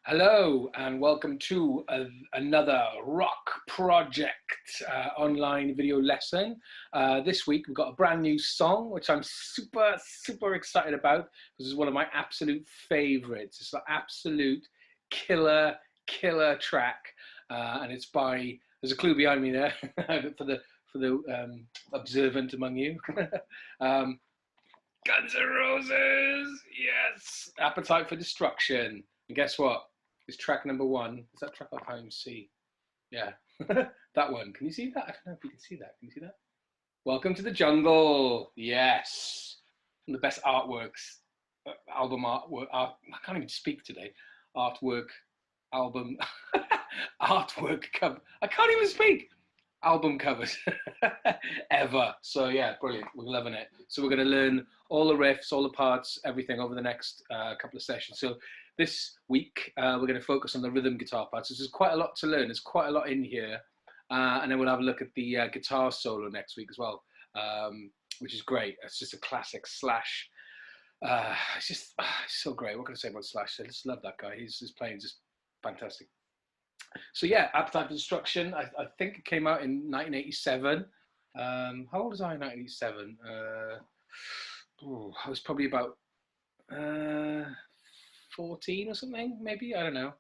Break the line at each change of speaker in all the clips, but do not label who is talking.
Hello and welcome to another Rock Project online video lesson. This week we've got a brand new song which I'm super excited about. This is one of my absolute favorites. It's an absolute killer track, and it's by, there's a clue behind me there for the observant among you. Guns N' Roses, yes. Appetite for Destruction. And guess what? It's track number one. Is that track off home C? Yeah, that one. Can you see that? I don't know if you can see that. Can you see that? Welcome to the Jungle. Yes. One of the best artworks, album artwork. I can't even speak today. Artwork, album, artwork cover. I can't even speak. Album covers ever. So yeah, brilliant. We're loving it. So we're going to learn all the riffs, all the parts, everything over the next couple of sessions. So this week we're going to focus on the rhythm guitar parts. So there's quite a lot to learn. There's quite a lot in here, and then we'll have a look at the guitar solo next week as well, which is great. It's just a classic Slash. It's just so great. What can I say about Slash? I just love that guy. His playing just fantastic. So yeah, Appetite for Destruction. I think it came out in 1987. How old was I in 1987? I was probably about 14 or something, maybe. I don't know.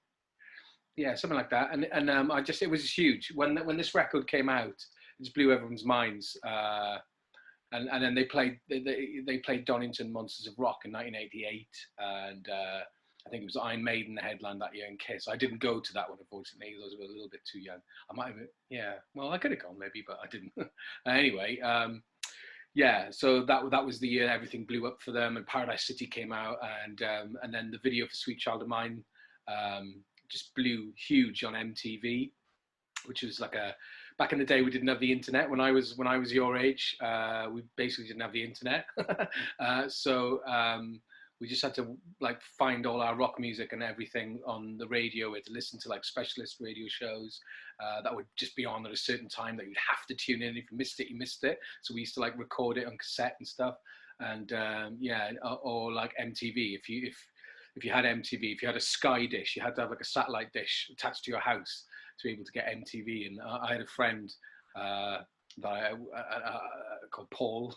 Yeah, something like that. And it was huge when this record came out. It just blew everyone's minds. And then they played Donington Monsters of Rock in 1988, and I think it was Iron Maiden the headline that year, and Kiss. I didn't go to that one, unfortunately, because I was a little bit too young. I might have, yeah. Well, I could have gone maybe, but I didn't. Anyway, yeah. So that was the year everything blew up for them, and Paradise City came out, and then the video for Sweet Child of Mine just blew huge on MTV, which was like back in the day we didn't have the internet. When I was your age, we basically didn't have the internet. So we just had to like find all our rock music and everything on the radio. We had to listen to like specialist radio shows that would just be on at a certain time that you'd have to tune in. If you missed it, you missed it. So we used to like record it on cassette and stuff. And yeah, or like MTV. If you had MTV, if you had a Sky dish, you had to have like a satellite dish attached to your house to be able to get MTV. And I had a friend called Paul.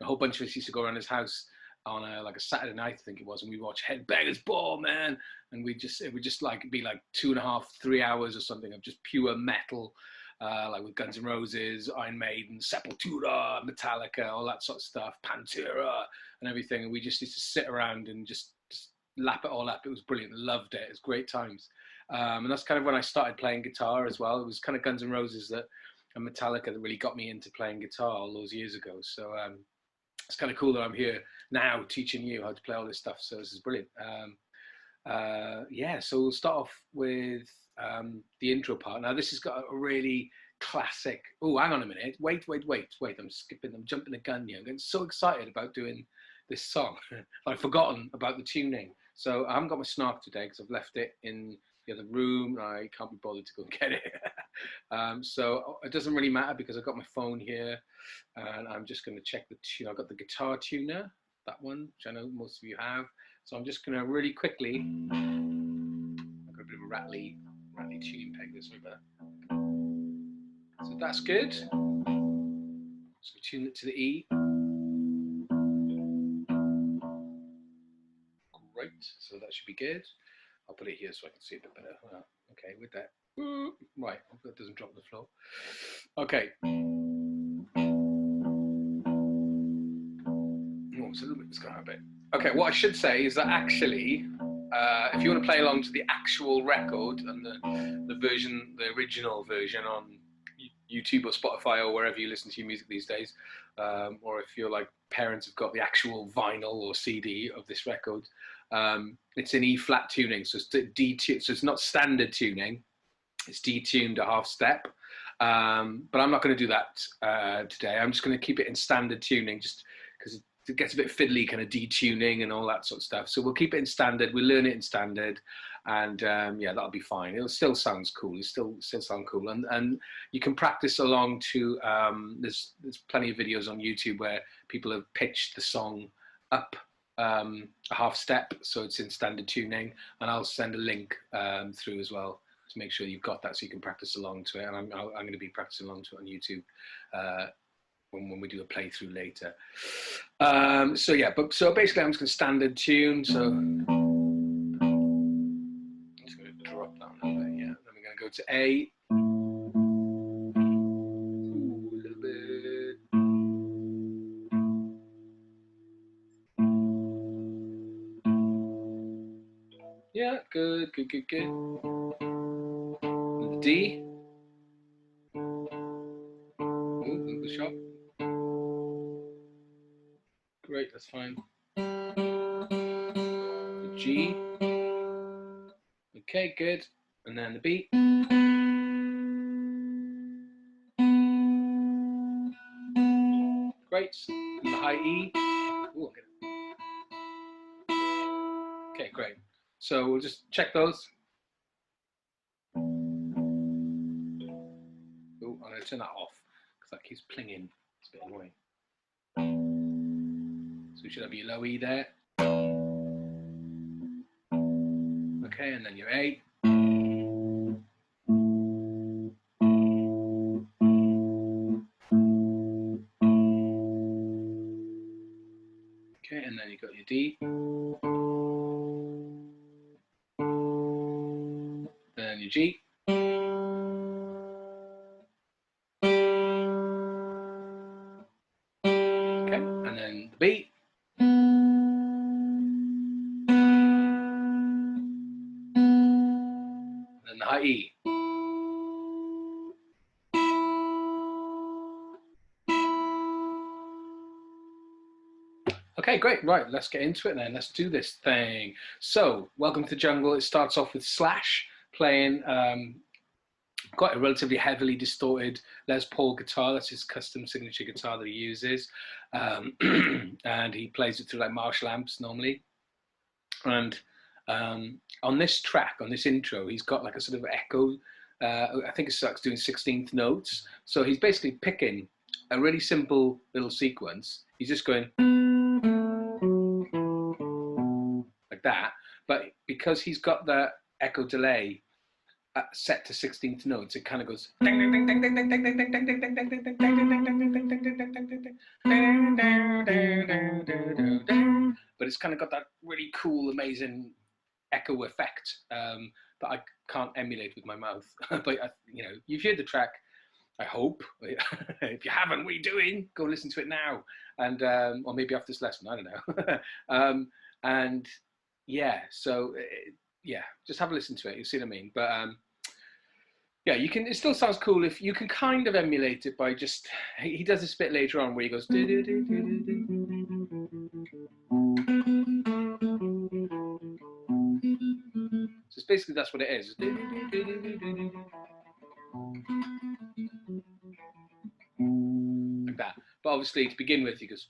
A whole bunch of us used to go around his house on like a Saturday night, I think it was, and we watched Headbangers Ball, man. And it would just like be like 2.5, 3 hours or something of just pure metal, like with Guns N' Roses, Iron Maiden, Sepultura, Metallica, all that sort of stuff, Pantera and everything. And we just used to sit around and just lap it all up. It was brilliant. Loved it. It was great times. And that's kind of when I started playing guitar as well. It was kind of Guns N' Roses and Metallica that really got me into playing guitar all those years ago. So it's kind of cool that I'm here now teaching you how to play all this stuff. So this is brilliant. Yeah, so we'll start off with the intro part. Now this has got a really classic. Oh, hang on a minute. Wait. I'm jumping the gun here. I'm getting so excited about doing this song. I've forgotten about the tuning. So I haven't got my snark today because I've left it in the other room. I can't be bothered to go and get it. So it doesn't really matter because I've got my phone here and I'm just going to check the tune. I've got the guitar tuner, that one, which I know most of you have. So I'm just going to really quickly, I've got a bit of a rattly tuning peg this way better. So that's good. So tune it to the E. Great, so that should be good. I'll put it here so I can see a bit better. Okay, with that. Right, hope that doesn't drop on the floor. Okay. Oh, it's a little bit, it's gone a bit. Okay, what I should say is that actually, if you want to play along to the actual record and the original version on YouTube or Spotify or wherever you listen to your music these days, or if your like parents have got the actual vinyl or CD of this record, it's in E flat tuning, so it's detuned. So it's not standard tuning; it's detuned a half step. But I'm not going to do that today. I'm just going to keep it in standard tuning, just because it gets a bit fiddly, kind of detuning and all that sort of stuff. So we'll keep it in standard. We'll learn it in standard, and yeah, that'll be fine. It still sounds cool. It still sound cool, and you can practice along to. There's plenty of videos on YouTube where people have pitched the song up a half step, so it's in standard tuning, and I'll send a link through as well to make sure you've got that so you can practice along to it. And I'm going to be practicing along to it on YouTube when we do a playthrough later. So yeah, so basically I'm just going to standard tune. So I'm just going to drop down a little bit. Yeah, then we're going to go to A. Ooh, a little bit. Yeah, good. The D. Ooh, a little bit sharp. Great, that's fine. The G. Okay, good. And then the B. Great. And the high E. Ooh, okay, great. So we'll just check those. Oh, I'm going to turn that off because that keeps plinging. It's a bit annoying. So we should have your low E there. Okay, and then your A. Okay, and then you got your D. Then your G. Okay, and then the B. And then the high E. Okay, great. Right, let's get into it then. Let's do this thing. So, Welcome to the Jungle. It starts off with Slash playing quite a relatively heavily distorted Les Paul guitar. That's his custom signature guitar that he uses. And he plays it through like Marshall amps normally. And on this track, on this intro, he's got like a sort of echo. I think it starts doing 16th notes. So he's basically picking a really simple little sequence. He's just going like that. But because he's got the echo delay set to 16th notes, it kind of goes. But it's kind of got that really cool, amazing echo effect that I can't emulate with my mouth. But you know, you've heard the track, I hope. If you haven't, what are you doing? Go listen to it now, and or maybe after this lesson. I don't know. And yeah, so yeah, just have a listen to it. You see what I mean? But yeah, you can. It still sounds cool if you can kind of emulate it by just. He does this bit later on where he goes. So it's basically that's what it is. Like that. But obviously, to begin with, he goes.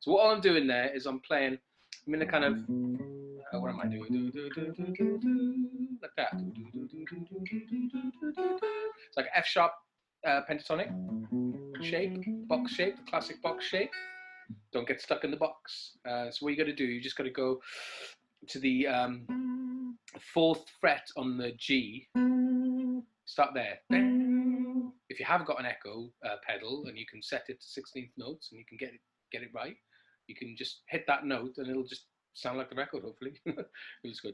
So what I'm doing there is I'm playing. I'm in a kind of. What am I doing? Like that. It's like an F sharp pentatonic shape, box shape, the classic box shape. Don't get stuck in the box. So what you got to do, you just got to go to the 4th fret on the G. Start there. If you have got an echo pedal and you can set it to 16th notes and you can get it right, you can just hit that note and it'll just sound like the record. Hopefully, you'll just go.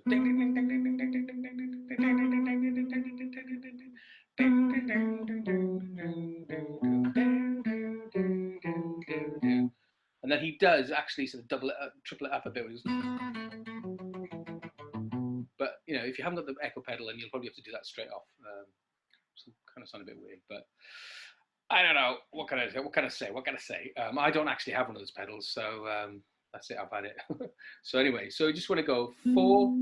And then he does actually sort of double it up, triple it up a bit. But you know, if you haven't got the echo pedal, then you'll probably have to do that straight off. So kind of sound a bit weird, but I don't know. What can I say? I don't actually have one of those pedals, so that's it. I've had it. So anyway, so you just want to go 4,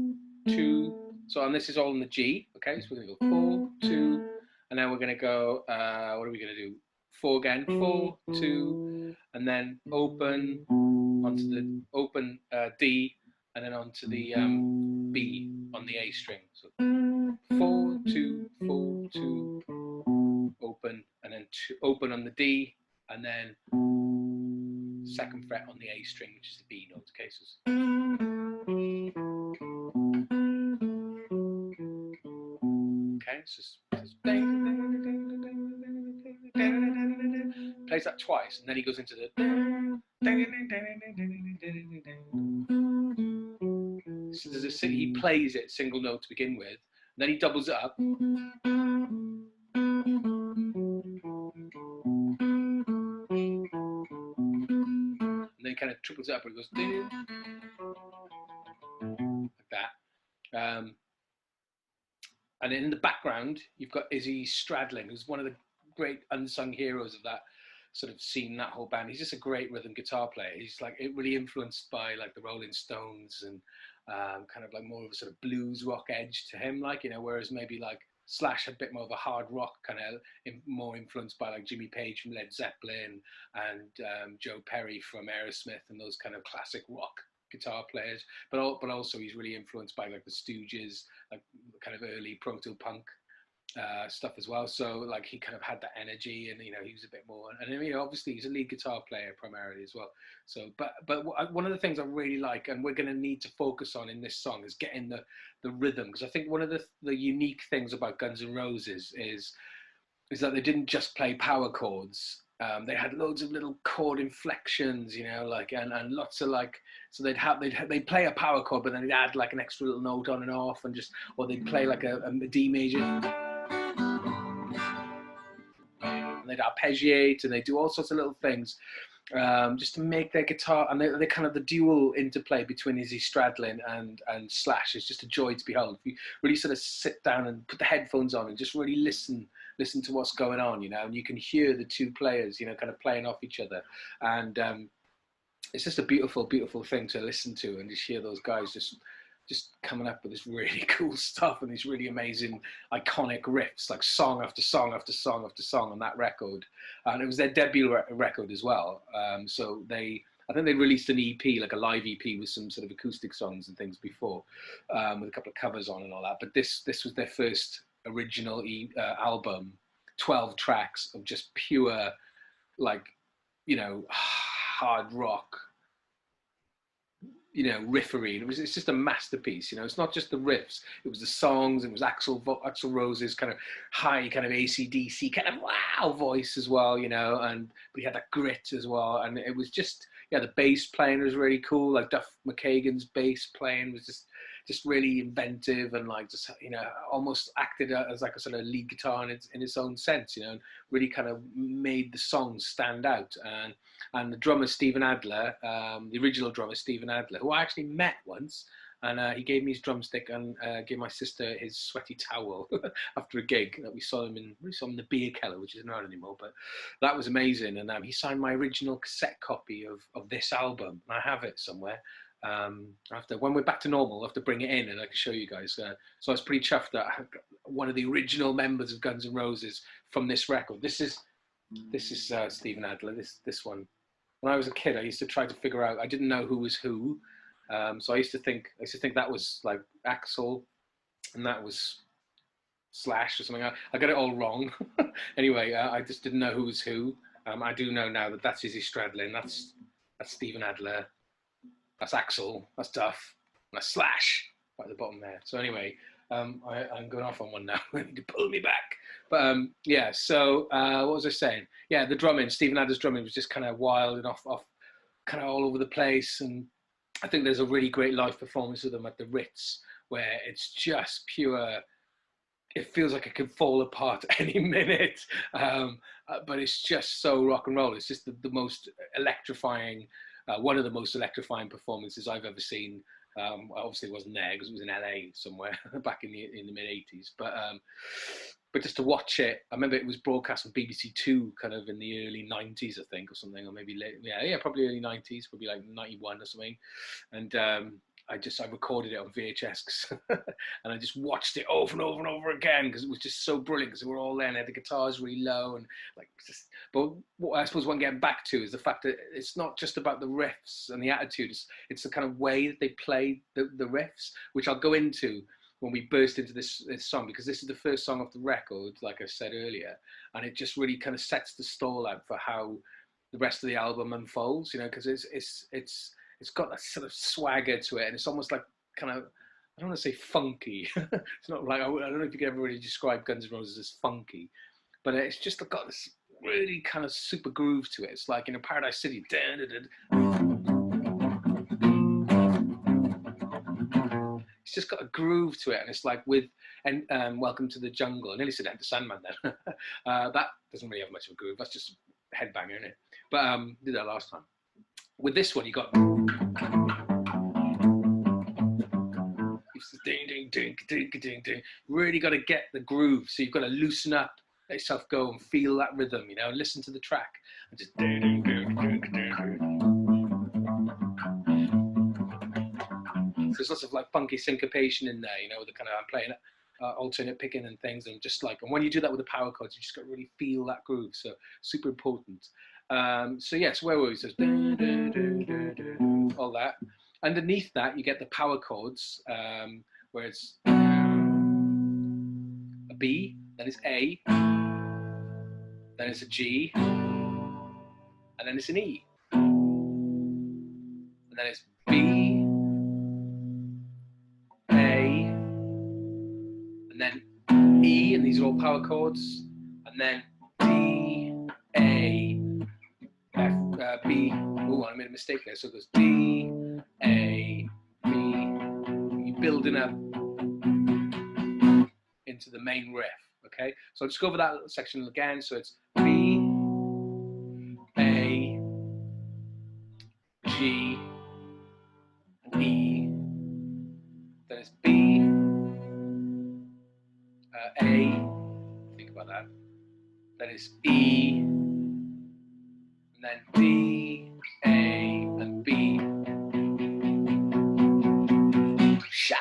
2. So and this is all in the G. Okay, so we're gonna go 4, 2, and then we're gonna go. What are we gonna do? 4 again. 4, 2, and then open onto the open D, and then onto the B on on the A string. So 4, 2, 4, 2, open, and then open on the D, and then second fret on the A string, which is the B note. Okay, so plays that twice, and then he goes into the. So he plays it single note to begin with, then he doubles it up. And then kind of triples it up and it goes like that. And in the background, you've got Izzy Stradlin, who's one of the great unsung heroes of that sort of scene, that whole band. He's just a great rhythm guitar player. He's like really influenced by like the Rolling Stones and kind of like more of a sort of blues rock edge to him, like, you know, whereas maybe like Slash had a bit more of a hard rock kind of more influenced by like Jimmy Page from Led Zeppelin and Joe Perry from Aerosmith and those kind of classic rock guitar players, but also he's really influenced by like the Stooges, like kind of early proto-punk stuff as well. So like he kind of had that energy, and you know he was a bit more, and you know obviously he's a lead guitar player primarily as well. So but one of the things I really like, and we're going to need to focus on in this song, is getting the rhythm, because I think one of the unique things about Guns N' Roses is that they didn't just play power chords. They had loads of little chord inflections, you know, like and lots of like. So they'd play a power chord, but then they'd add like an extra little note on and off, and just, or they'd play like a D major, and they'd arpeggiate, and they do all sorts of little things, just to make their guitar, and they kind of the dual interplay between Izzy Stradlin and Slash is just a joy to behold. If you really sort of sit down and put the headphones on and just really listen to what's going on, you know, and you can hear the two players, you know, kind of playing off each other, and it's just a beautiful, beautiful thing to listen to, and just hear those guys just coming up with this really cool stuff and these really amazing, iconic riffs, like song after song after song after song on that record. And it was their debut record as well. So I think they released an EP, like a live EP with some sort of acoustic songs and things before, with a couple of covers on and all that. But this was their first original album, 12 tracks of just pure, like, you know, hard rock, you know, riffery. It's just a masterpiece, you know. It's not just the riffs, it was the songs, it was Axl Rose's kind of high kind of AC/DC kind of wow voice as well, you know, but he had that grit as well, and it was just, yeah, the bass playing was really cool, like Duff McKagan's bass playing was just really inventive, and like just, you know, almost acted as like a sort of lead guitar in its own sense, you know, and really kind of made the songs stand out. And the drummer Steven Adler, the original drummer Steven Adler, who I actually met once, and he gave me his drumstick and gave my sister his sweaty towel after a gig that we saw him in the Beer Keller, which isn't around anymore, but that was amazing. And he signed my original cassette copy of this album, and I have it somewhere. When we're back to normal, I'll have to bring it in and I can show you guys. So I was pretty chuffed that I got one of the original members of Guns N' Roses from this record. This is Steven Adler. This one. When I was a kid, I used to try to figure out. I didn't know who was who, so I used to think that was like Axl, and that was Slash or something. I got it all wrong. Anyway, I just didn't know who was who. I do know now that that's Izzy Stradlin. That's Steven Adler. That's Axl, that's Duff, and that's Slash right at the bottom there. So anyway, I'm going off on one now. I need to pull me back. But yeah, so what was I saying? Yeah, the drumming, Steven Adler's drumming was just kind of wild and off kind of all over the place. And I think there's a really great live performance of them at the Ritz, where it's just pure, it feels like it could fall apart any minute. But it's just so rock and roll. It's just the most electrifying, one of the most electrifying performances I've ever seen. Obviously it wasn't there because it was in LA somewhere back in the mid 80s, but just to watch it, I remember it was broadcast on BBC Two kind of in the early 90s, I think, or something, or maybe late, probably early 90s, probably like 91 or something. And I recorded it on VHS and I just watched it over and over and over again because it was just so brilliant, because we were all there and they had the guitars really low and like just. But what I suppose one getting back to is the fact that it's not just about the riffs and the attitude, it's the kind of way that they play the riffs, which I'll go into when we burst into this song, because this is the first song off the record, like I said earlier, and it just really kind of sets the stall out for how the rest of the album unfolds. You know, because it's got that sort of swagger to it, and it's almost like kind of, I don't want to say funky. It's not like, I don't know if you can ever really describe Guns N' Roses as funky, but it's just got this really kind of super groove to it. It's like, you know, Paradise City. It's just got a groove to it, and it's like with and Welcome to the Jungle. I nearly said Enter Sandman then. That doesn't really have much of a groove. That's just headbanger, isn't it? But did that last time. With this one, you got ding ding ding ding ding ding. Really got to get the groove. So you've got to loosen up, let yourself go, and feel that rhythm. You know, listen to the track and just ding ding ding ding ding. So there's lots of like funky syncopation in there. You know, the kind of I'm playing alternate picking and things, and just like, and when you do that with the power chords, you just got to really feel that groove. So super important. So yes, where were we? So all that. Underneath that, you get the power chords, where it's a B, then it's A, then it's a G, and then it's an E, and then it's B, A, and then E, and these are all power chords, and then D, A, F, B. Oh, I made a mistake there. So it goes D, A, B. You're building up into the main riff. Okay, so I'll just go over that section again. So it's B, A, G, E. Then it's B, A. Think about that. Then it's E, and then D, A, and B. Sha.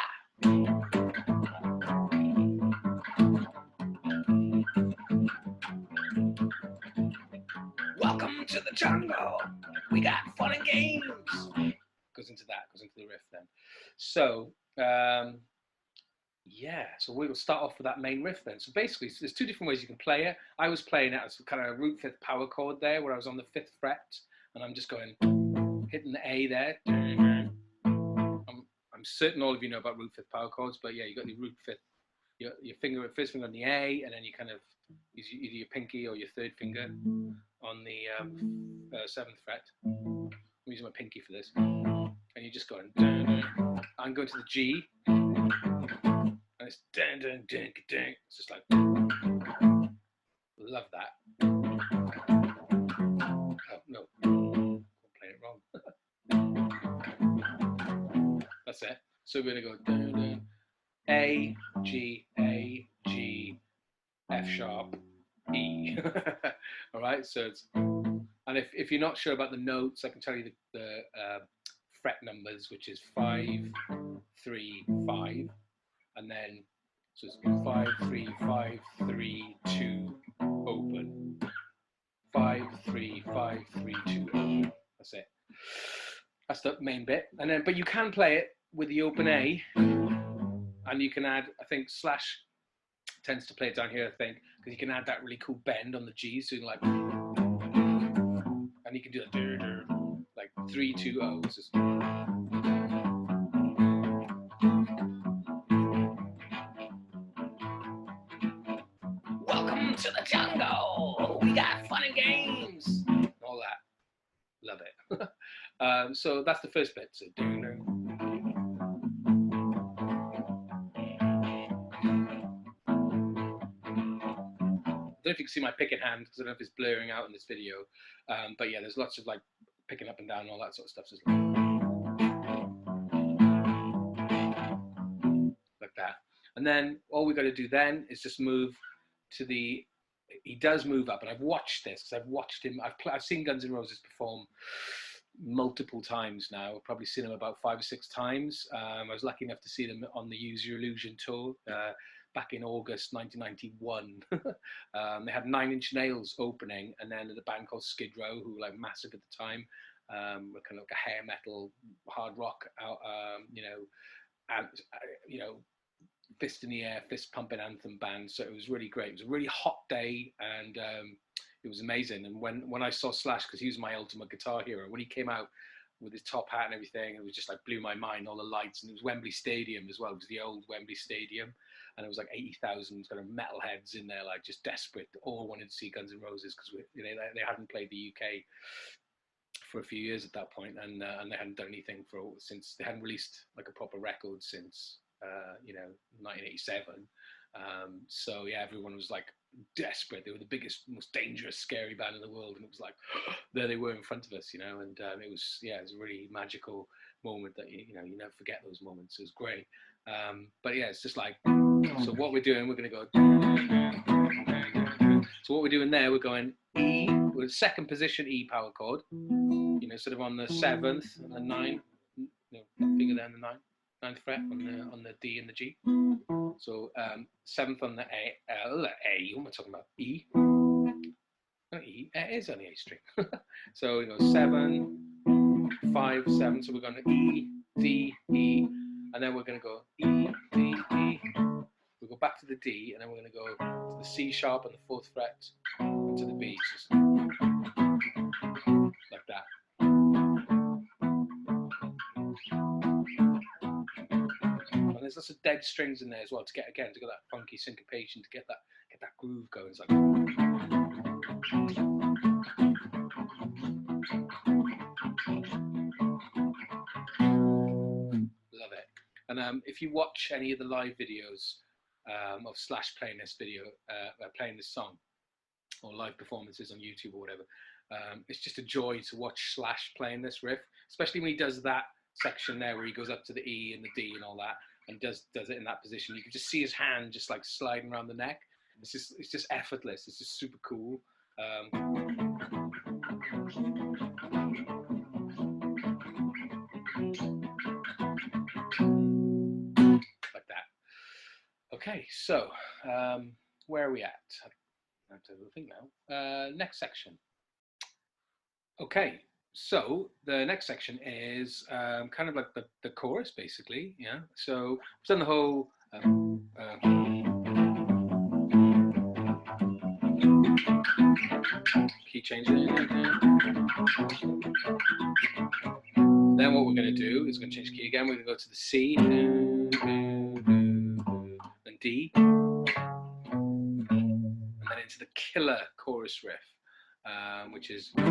Welcome to the jungle. We got fun and games. Goes into the riff then. So yeah, so we'll start off with that main riff then. So basically, there's two different ways you can play it. I was playing it as kind of a root fifth power chord there, where I was on the 5th fret, and I'm just going, hitting the A there. I'm certain all of you know about root fifth power chords, but yeah, you got the root fifth, your first finger on the A, and then you kind of use either your pinky or your third finger on the 7th fret. I'm using my pinky for this, and you're just going. I'm going to the G. And it's ding ding ding ding. It's just like, love that. Oh no, I'm playing it wrong. That's it. So we're gonna go dun, dun, A G F sharp E. All right. So it's, and if you're not sure about the notes, I can tell you the fret numbers, which is 5 3 5. And then, so it's 5 3 5 3 2 open. 5 3 5 3 2 open. That's it. That's the main bit. And then, but you can play it with the open A, and you can add, I think Slash tends to play it down here, I think, because you can add that really cool bend on the G, so you can like, and you can do that like 3 2 0. So welcome to the jungle. We got fun and games. All that. Love it. So that's the first bit. So I don't know if you can see my picking hand, because I don't know if it's blurring out in this video. But yeah, there's lots of like picking up and down and all that sort of stuff. So like that. And then all we got to do then is just move to the, he does move up, and I've watched this, because I've watched him, I've seen Guns N' Roses perform multiple times now. I've probably seen them about 5 or 6 times. I was lucky enough to see them on the Use Your Illusion tour back in August 1991. They had Nine Inch Nails opening, and then the band called Skid Row, who were like massive at the time, were kind of like a hair metal, hard rock, you know, and you know, fist in the air, fist pumping anthem band. So it was really great. It was a really hot day, and it was amazing. And when I saw Slash, because he was my ultimate guitar hero, when he came out with his top hat and everything, it was just like blew my mind. All the lights, and it was Wembley Stadium as well. It was the old Wembley Stadium, and it was like 80,000 kind of metalheads in there, like just desperate, all wanted to see Guns N' Roses because they hadn't played the UK for a few years at that point, and they hadn't done anything since they hadn't released like a proper record since 1987. So yeah, everyone was like desperate. They were the biggest, most dangerous, scary band in the world, and it was like there they were in front of us, and it was a really magical moment that you never forget those moments. It was great. But yeah, it's just like, so what we're doing, we're going to go. So what we're doing there, we're going E, we're second position E power chord, sort of on the 7th and the 9th, bigger than the 9th fret on the D and the G. So 7th on the A. What am I talking about? E. Not E. It is on the A string. So we go 7, 5, 7. So we're going to E, D, E, and then we're going to go E, D, E. We go back to the D, and then we're going to go to the C sharp on the 4th fret, and to the B, just like that. And there's lots of dead strings in there as well to get that funky syncopation, to get that groove going. It's like, love it. And if you watch any of the live videos of Slash playing this playing this song, or live performances on YouTube or whatever, it's just a joy to watch Slash playing this riff, especially when he does that section there where he goes up to the E and the D and all that, and does it in that position. You can just see his hand just like sliding around the neck. It's just effortless. It's just super cool. Like that. Okay, so where are we at? I have to think now. Next section. Okay, so the next section is kind of like the chorus, basically. Yeah. So we've done the whole. Key change. Then what we're going to do is going to change key again. We're going to go to the C and D, and then into the killer chorus riff, which is. Then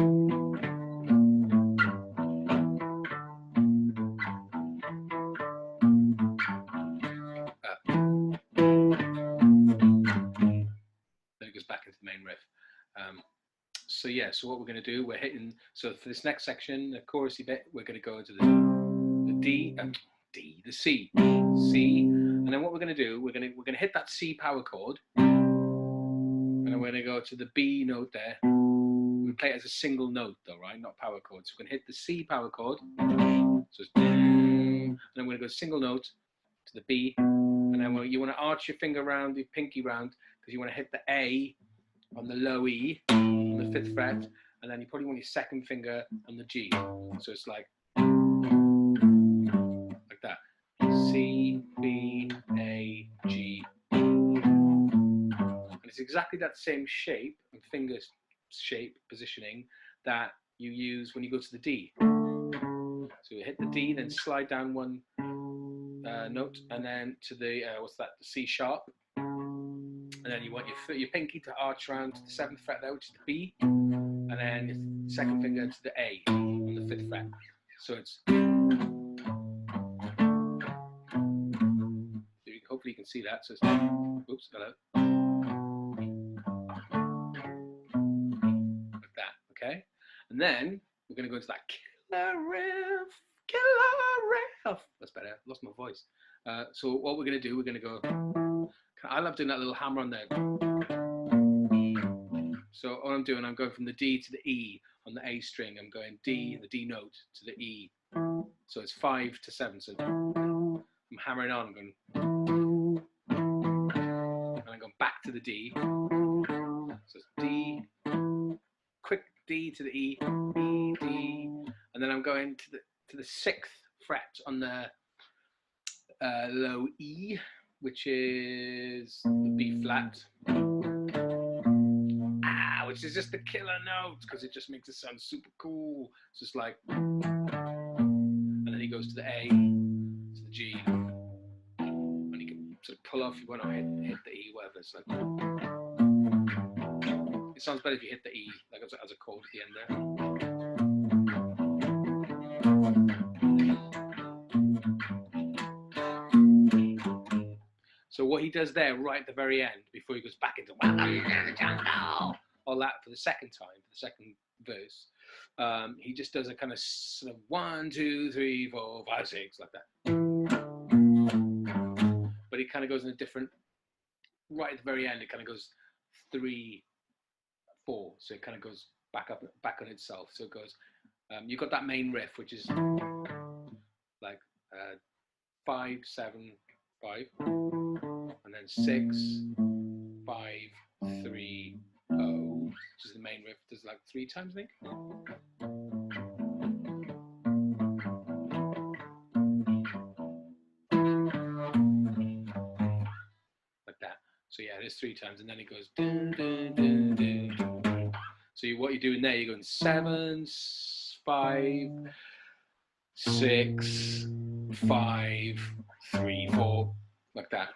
it goes back into the main riff. So yeah, so what we're going to do, we're hitting. So for this next section, the chorusy bit, we're going to go into the D, the C, and then what we're going to do, we're going to hit that C power chord, and then we're going to go to the B note there. We play it as a single note though, right? Not power chord. So we're going to hit the C power chord. So it's, and then we're going to go single note to the B, and then you want to arch your finger round, your pinky round, because you want to hit the A on the low E on the 5th fret, and then you probably want your second finger on the G. So it's like that. C, B, A, G. And it's exactly that same shape and finger shape positioning that you use when you go to the D. So you hit the D, then slide down one note, and then to the the C sharp. And then you want your pinky to arch around to the 7th fret there, which is the B, and then your second finger to the A on the 5th fret. So it's. Hopefully you can see that. So it's. Oops, hello. Like that, okay? And then we're going to go into that killer riff. That's better. I lost my voice. So what we're going to do, we're going to go. I love doing that little hammer on there. So all I'm doing, I'm going from the D to the E on the A string. I'm going D, the D note, to the E. So it's 5 to 7. So I'm hammering on, I'm going, and I'm going back to the D. So it's D, quick D to the E, E, D, and then I'm going to the 6th fret on the low E. which is the B flat, which is just the killer note because it just makes it sound super cool. It's just like, and then he goes to the A, to the G, and you can sort of pull off. You want to hit the E, whatever. It's like, it sounds better if you hit the E, like as a chord at the end there. So what he does there, right at the very end, before he goes back into all that for the second time, for the second verse, he just does a kind of sort of 1, 2, 3, 4, 5, 6, like that. But he kind of goes in a different. Right at the very end, it kind of goes 3, 4, so it kind of goes back on itself. So it goes. You've got that main riff, which is like 5, 7, 5. And then 6, 5, 3, 0, which is the main riff. Does like 3 times, I think. Like that. So yeah, it is 3 times, and then it goes. Dun, dun, dun, dun, dun. So what you're doing there, you're going 7, 5, 6, 5, 3, 4, like that.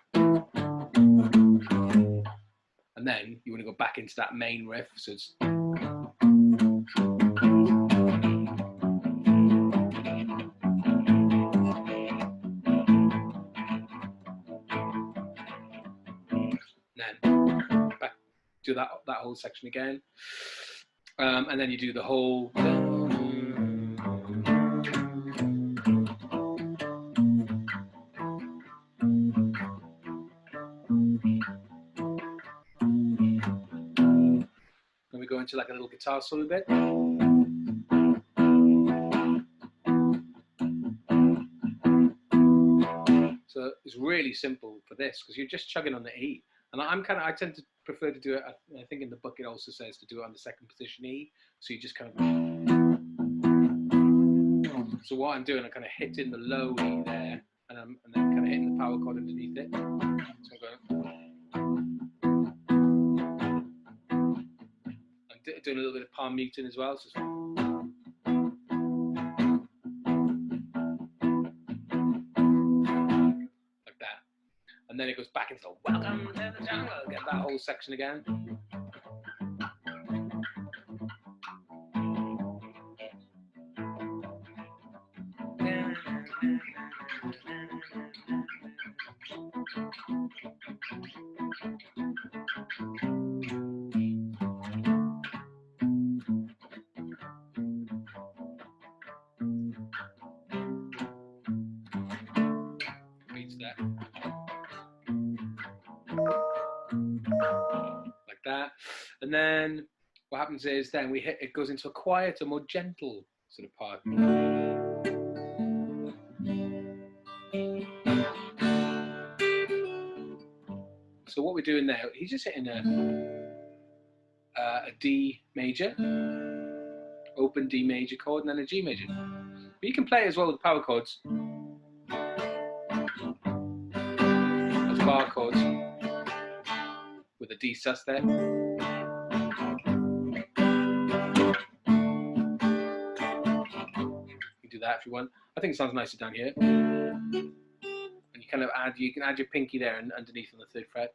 And then you want to go back into that main riff, so it's. And then back, do that whole section again. And then you do the whole. Then we go into like a little guitar solo bit. So it's really simple for this because you're just chugging on the E. And I tend to prefer to do it. I think in the book it also says to do it on the second position E. So you just kind of. So what I'm doing, I'm kind of hitting the low E there, and then kind of hitting the power chord underneath it. So I'm going. I'm doing a little bit of palm muting as well. So like that. And then it goes back into the welcome to the jungle. Get that whole section again. Beats that. Like that. And then what happens is then it goes into a quieter, more gentle sort of part. So what we're doing now, he's just hitting a D major, open D major chord, and then a G major. But you can play it as well with power chords, as bar chords, with a D sus there. You can do that if you want. I think it sounds nicer down here. And you kind of you can add your pinky there and underneath on the 3rd fret.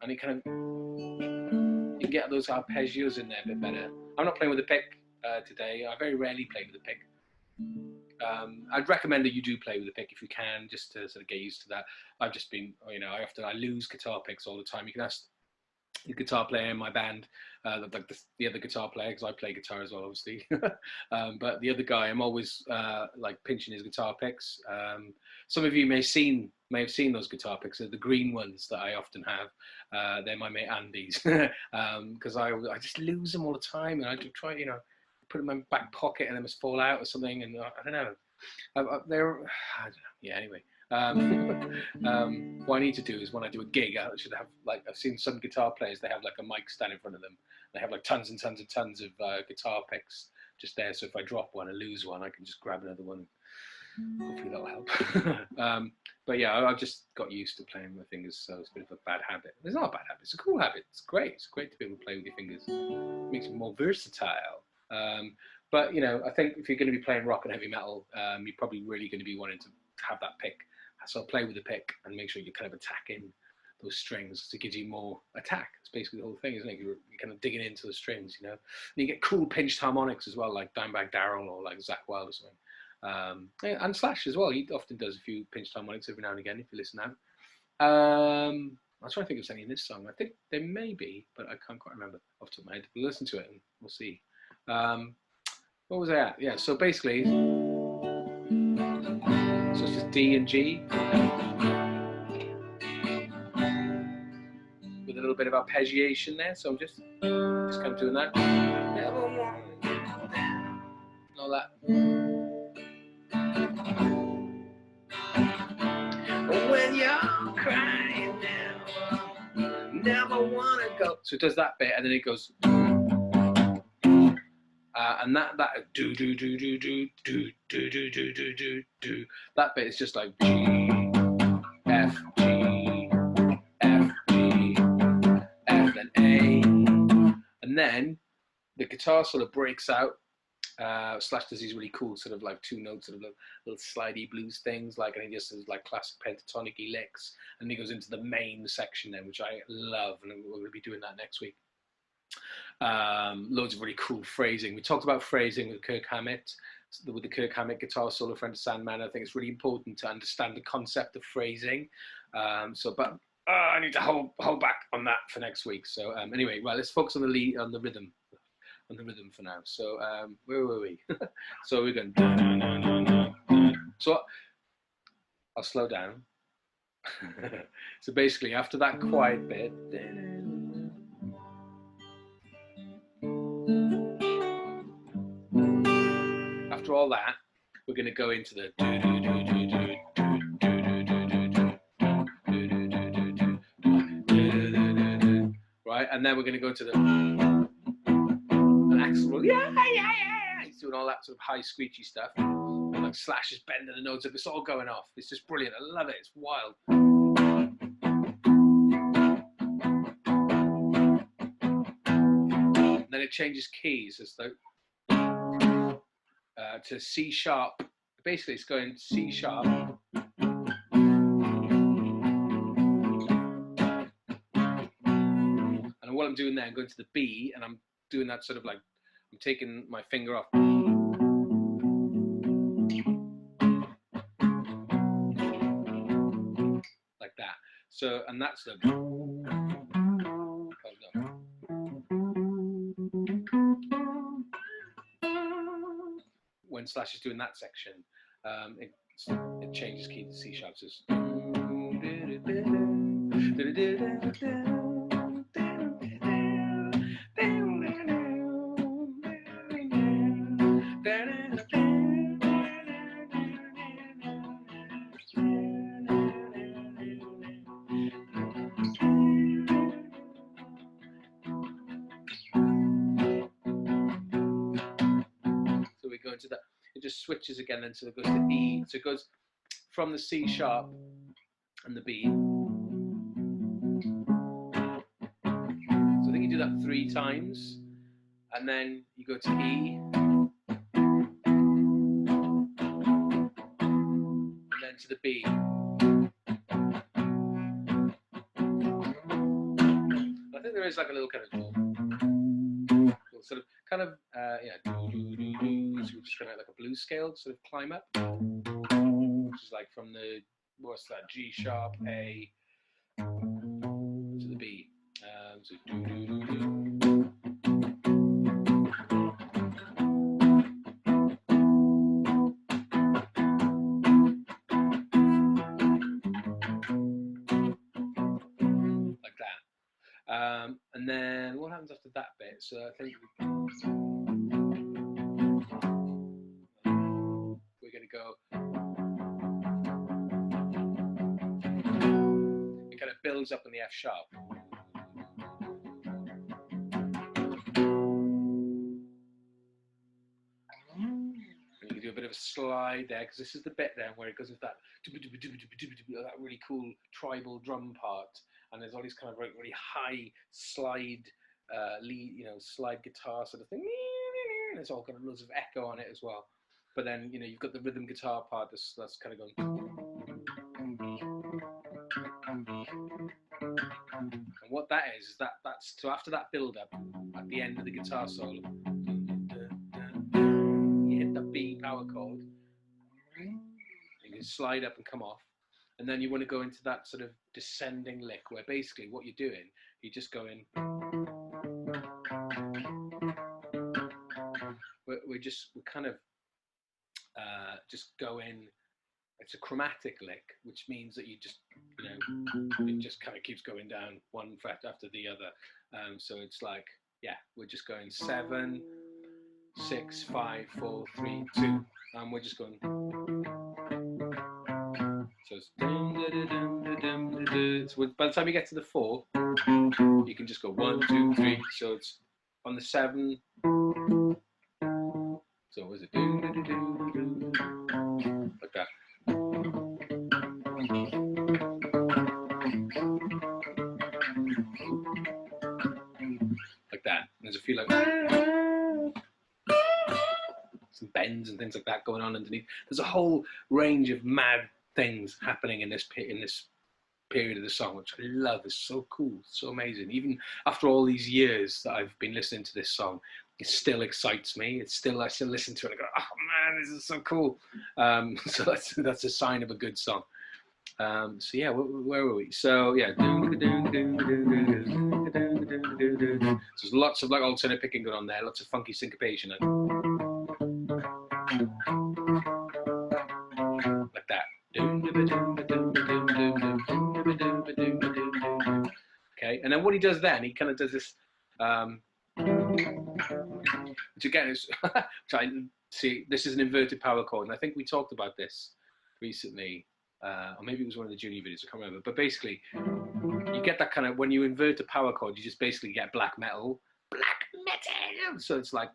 And it kind of, you can get those arpeggios in there a bit better. I'm not playing with a pick today. I very rarely play with a pick. I'd recommend that you do play with a pick if you can, just to sort of get used to that. I've just been, I lose guitar picks all the time. You can ask the guitar player in my band, like the other guitar player, because I play guitar as well, obviously. But the other guy, I'm always like pinching his guitar picks. Some of you may have seen those guitar picks. They're the green ones that I often have. They're my mate Andy's, because I just lose them all the time, and I do try, put them in my back pocket, and they must fall out or something. And I don't know. I don't know. Yeah. Anyway. What I need to do is when I do a gig, I should have, like, I've seen some guitar players, they have like a mic stand in front of them. They have like tons and tons of guitar picks just there. So if I drop one and lose one, I can just grab another one, Hopefully that'll help. But yeah, I've just got used to playing with my fingers, so it's a bit of a bad habit. It's not a bad habit. It's a cool habit. It's great. It's great to be able to play with your fingers. It makes it more versatile. But you know, I think if you're going to be playing rock and heavy metal, you're probably really going to be wanting to have that pick. So play with the pick and make sure you're kind of attacking those strings to give you more attack. It's basically the whole thing, isn't it? You're kind of digging into the strings, you know. And you get cool pinched harmonics as well, like Dimebag Darrell or like Zakk Wylde or something. And Slash as well. He often does a few pinched harmonics every now and again if you listen out. I'm trying to think of something in this song. I think there may be, but I can't quite remember off the top of my head. We'll listen to it and we'll see. What was I at? Yeah, so basically, so it's just D and G with a little bit of arpeggiation there. So I'm just kind of doing that. And all that. When you're crying now, never wanna go. So it does that bit, and then it goes, and that do do do do do do do do do do do do. That bit is just like G F G F G F then A, and then the guitar sort of breaks out. Slash does these really cool sort of like two notes, sort of little slidey blues things, like, and he just does like classic pentatonic-y licks, and he goes into the main section then, which I love, and we're going to be doing that next week. Loads of really cool phrasing. We talked about phrasing with Kirk Hammett, with the Kirk Hammett guitar solo for Sandman. I think it's really important to understand the concept of phrasing. But I need to hold back on that for next week. So anyway, well, let's focus on the rhythm. On the rhythm for now. So where were we? So we're going. So I'll slow down. So basically, after that quiet bit, after all that, we're going to go into the right, and then we're going to go to the. Axl, yeah. He's doing all that sort of high screechy stuff. And like Slash is bending the notes up. It's all going off. It's just brilliant. I love it. It's wild. And then it changes keys as though to C sharp. Basically, it's going C sharp. And what I'm doing there, I'm going to the B, and I'm doing that sort of like, I'm taking my finger off. Like that. So, and that's the. When Slash is doing that section, it changes key to C sharp. So it's. To that, it just switches again, and so it goes to E. So it goes from the C sharp and the B. So I think you do that 3 times, and then you go to E, and then to the B. I think there is like a little kind of sort of kind of so we're just going to like a blues scale sort of climb up, which is like from the, what's that, G sharp, A to the B. So like that. And then what happens after that bit? So I think we're going to go. It kind of builds up in the F sharp. And you can do a bit of a slide there, because this is the bit then where it goes into that really cool tribal drum part, and there's all these kind of really high slide lead, slide guitar sort of thing. And it's all got loads of echo on it as well. But then you've got the rhythm guitar part that's kind of going. And what that is that's so after that build up at the end of the guitar solo, you hit the B power chord, you can slide up and come off, and then you want to go into that sort of descending lick where basically what you're doing, you're just going. We're kind of just going. It's a chromatic lick, which means that you just, it just kind of keeps going down one fret after the other. So it's like, we're just going 7, 6, 5, 4, 3, 2, and we're just going. So it's. So by the time you get to the 4, you can just go 1, 2, 3. So it's on the 7. So was it like that? Like that. There's a few like some bends and things like that going on underneath. There's a whole range of mad things happening in this period of the song, which I love. It's so cool, so amazing. Even after all these years that I've been listening to this song, it still excites me. I still listen to it and I go, oh man, this is so cool. So that's a sign of a good song. So yeah, where were we? So yeah, so there's lots of like alternate picking going on there, lots of funky syncopation, like that. Okay, and then what he does then, he kind of does this. Which again is, this is an inverted power chord, and I think we talked about this recently, or maybe it was one of the junior videos, I can't remember. But basically, you get that kind of, when you invert a power chord, you just basically get black metal. So it's like,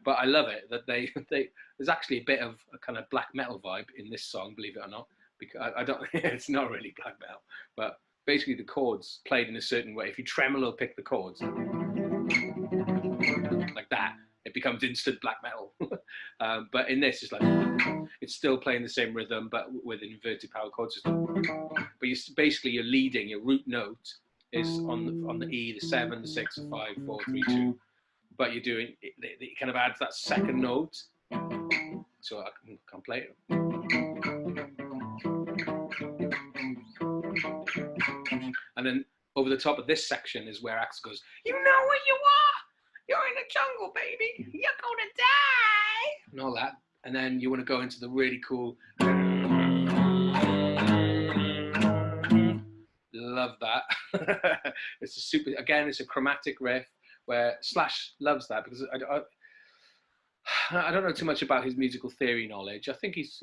but I love it that they there's actually a bit of a kind of black metal vibe in this song, believe it or not, because I don't, it's not really black metal, but basically the chords played in a certain way. If you tremolo pick the chords like that, it becomes instant black metal. But in this, it's like, it's still playing the same rhythm, but with an inverted power chord system. But basically your leading, your root note is on the E, the 7, the 6, the 5, 4, 3, 2. But you're doing, it kind of adds that second note. So I can play it. And then over the top of this section is where Axl goes, you know where you are? You're in the jungle, baby. You're gonna die. And all that. And then you want to go into the really cool. Love that. It's a super, again, it's a chromatic riff where Slash loves that, because I don't know too much about his musical theory knowledge. I think he's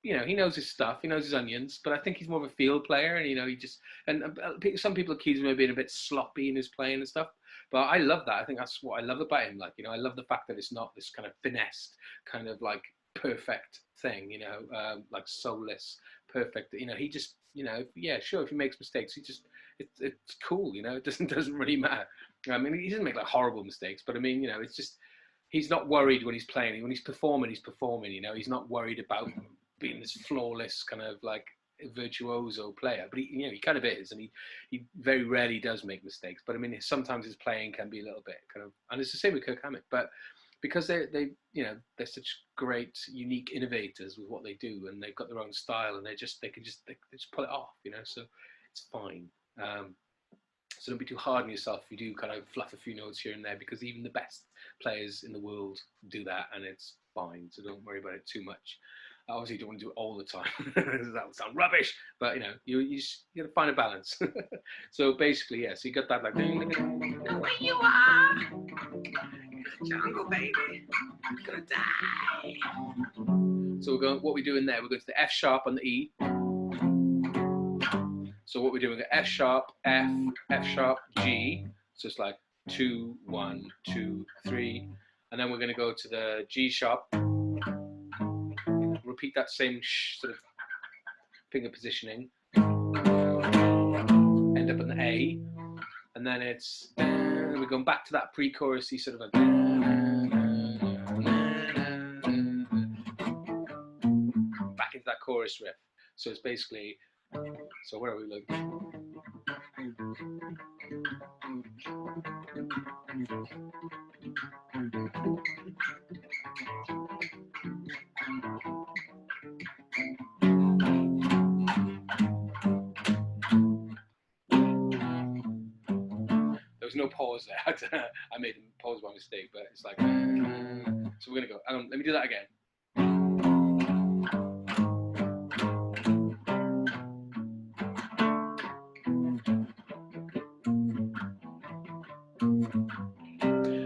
he knows his stuff, he knows his onions, but I think he's more of a field player, and he just, and some people accuse him of being a bit sloppy in his playing and stuff, but I love that. I think that's what I love about him. Like, I love the fact that it's not this kind of finessed, kind of like perfect thing, like soulless, perfect. He just, sure, if he makes mistakes, it's cool, it doesn't really matter. I mean, he doesn't make like horrible mistakes, but I mean, it's just, he's not worried when he's playing. When he's performing, he's not worried about being this flawless kind of like virtuoso player, but he kind of is, and he very rarely does make mistakes. But I mean, sometimes his playing can be a little bit kind of, and it's the same with Kirk Hammett. But because they're such great, unique innovators with what they do, and they've got their own style, and they just pull it off, So it's fine. So don't be too hard on yourself if you do kind of fluff a few notes here and there, because even the best players in the world do that, and it's fine. So don't worry about it too much. Obviously, you don't want to do it all the time. That would sound rubbish, but you got to find a balance. So basically, yeah. So you got that like, where you are, jungle baby, gonna die. So what we're doing there, we're going to the F sharp on the E. So what we're doing, F sharp, F sharp, G. So it's like 2, 1, 2, 3. and then we're going to go to the G sharp, repeat that same sort of finger positioning, end up in the A, and then it's, we're going back to that pre-chorusy sort of a, back into that chorus riff. So it's basically, so where are we looking? There was no pause there. I made a pause by mistake, but it's like, so we're gonna go. Let me do that again.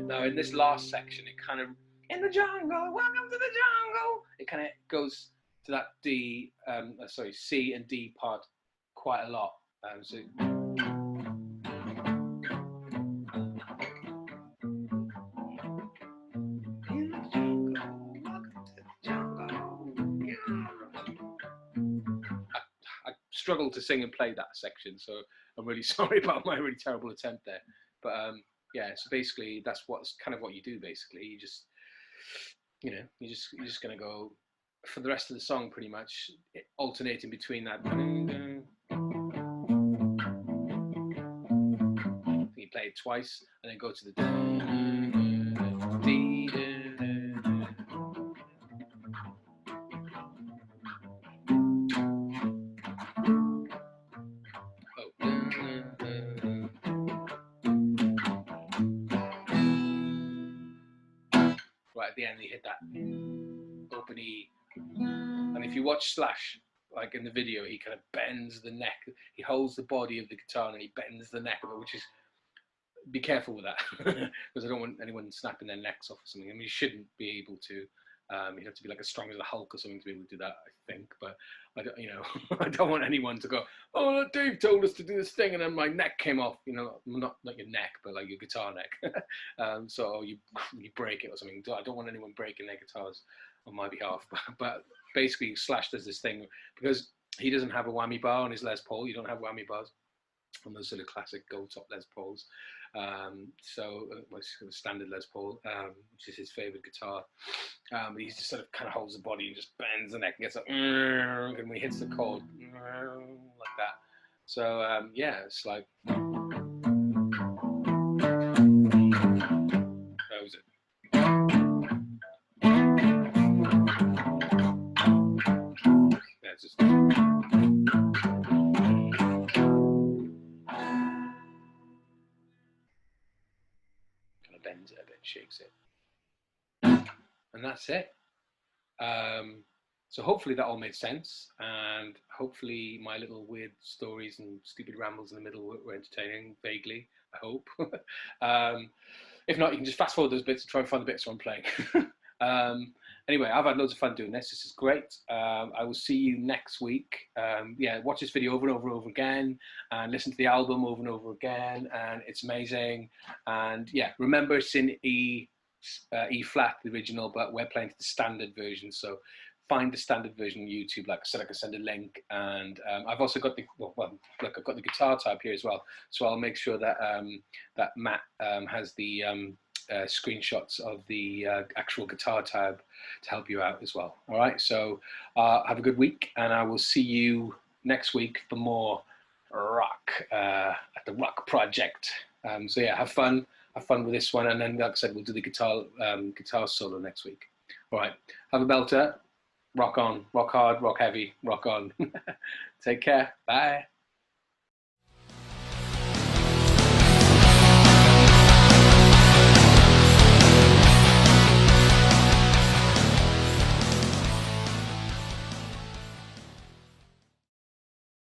Now in this last section, it kind of, in the jungle, welcome to the jungle. It kind of goes to that D, C and D part quite a lot. So. Struggle to sing and play that section, so I'm really sorry about my really terrible attempt there. But yeah, so basically that's what's kind of what you do. Basically, you just, you know, you're just gonna go for the rest of the song, pretty much alternating between that. You play it twice and then go to the D. Right at the end, you hit that open E, and if you watch Slash, like in the video, he kind of bends the neck. He holds the body of the guitar and he bends the neck of it, which is, be careful with that, because I don't want anyone snapping their necks off or something. I mean, you shouldn't be able to. You have to be like as strong as a Hulk or something to be able to do that, I think. But I don't, you know, I don't want anyone to go, oh, Dave told us to do this thing, and then my neck came off. You know, not your neck, but like your guitar neck. So you break it or something. I don't want anyone breaking their guitars on my behalf. But basically, Slash does this thing because he doesn't have a whammy bar on his Les Paul. You don't have whammy bars on those sort of classic gold top Les Pauls. Standard Les Paul, which is his favorite guitar. But he just sort of kind of holds the body and just bends the neck and gets like, and when he hits the chord, like that. So yeah, it's like, that was it. Yeah, it's just. Bends it a bit, shakes it, and that's it. So hopefully that all made sense, and hopefully my little weird stories and stupid rambles in the middle were entertaining, vaguely, I hope. If not, you can just fast forward those bits and try and find the bits where I'm playing. Anyway, I've had loads of fun doing this. This is great. I will see you next week. Yeah, watch this video over and over and over again, and listen to the album over and over again, and it's amazing. And yeah, remember it's in E flat, the original, but we're playing to the standard version. So find the standard version on YouTube. Like I said, I can send a link, and I've also got the look, I've got the guitar tab here as well. So I'll make sure that that Matt has the screenshots of the actual guitar tab to help you out as well. All right, so have a good week, and I will see you next week for more rock at the Rock Project. So yeah, have fun with this one, and then like I said, we'll do the guitar solo next week. All right, have a belter. Rock on, rock hard, rock heavy, rock on. Take care. Bye.